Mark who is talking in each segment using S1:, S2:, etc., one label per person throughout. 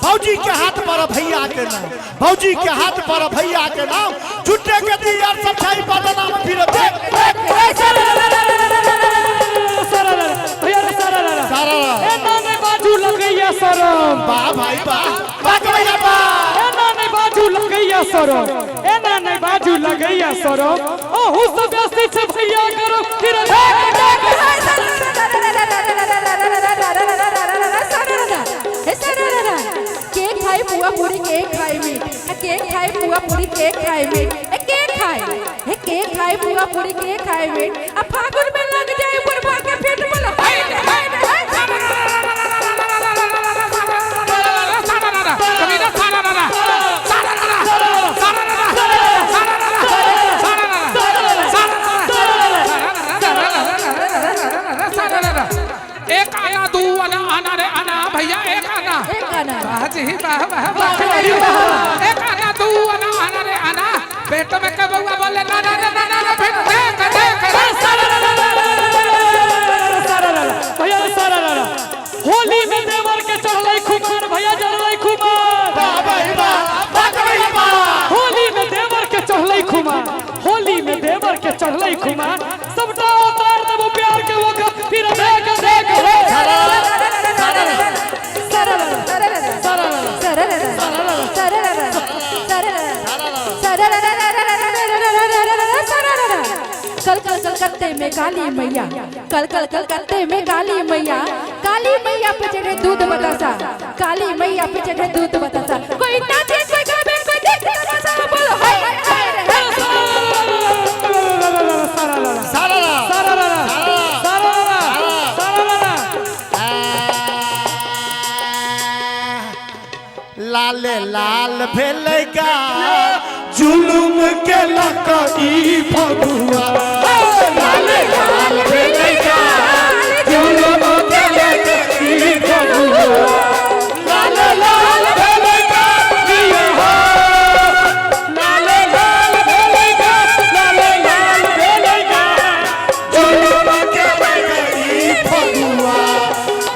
S1: भौजी के हाथ पर भैया के नाम, भौजी के हाथ पर भैया के नाम, झूठे के दी यार सच्चाई बदनाम फिर देख
S2: बाजू लगैया सरम
S1: वाह भाई वाह भैया वाह
S2: एना नहीं बाजू लगैया सरम एना नहीं बाजू लगैया सरम ओहू से बेसी छे भैया करो फिर देख
S3: केक खाई पुआ पूरी केक खाई में केक खाई पुआ पूरी केक खाई में केक खाई हे केक खाई पुआ पूरी केक खाई में अब फागुन में लग जाए बुढ़वा के पेट में
S4: एक आया दू वाला आना रे आना भैया एक आना जी वाह वाह एक आना दू वाला आना रे आना पेट में के बउआ बोले ना ना ना ना ना फिर देख
S2: भैया सारा होली में देवर के चढ़लै खुमार भैया जरलै खुमार होली में देवर के चढ़लै खुमार होली में देवर के चढ़लै खुमार सबटा उतार देबो प्यार के वो फिर देख
S3: कलकत्ते में काली मैया कलकत्ते में काली मैया पे चढ़े दूध बतासा काली मैया पे चढ़े दूध बतासा कोई नाचे कोई गावे कोई देखे तमाशा बोलो हाय
S1: लाल लाल भेलेगा जुलुम के लकड़ी फगुआ लाल लाल भेलेगा जुलुम के लकड़ी फगुआ लाल लाल भेलेगा लाल लाल भेलेगा जुलुम के लकड़ी फगुआ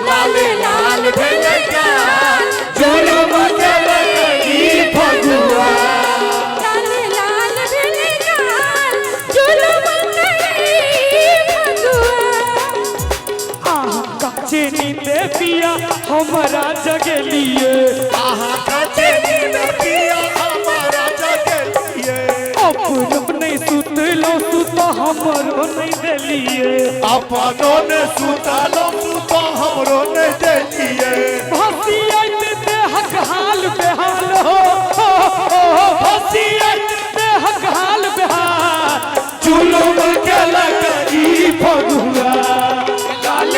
S1: लाल लाल भेलेगा जुलुम के लकड़ी फगुआ
S2: चीनी पे पिया हमारा जगलिए
S1: चीनी में पिया हमारा जगलिए
S2: अपनों नहीं सुतलो सुत हमरो नहीं देलिए
S1: अपनों ने सुतलो सुत हमरो नहीं देलिए
S2: हंसिया ते हक हाल बेहाल हो हंसिया ते हक हाल बेहाल
S1: जुलुम के लकड़ी फगुआ
S3: लाल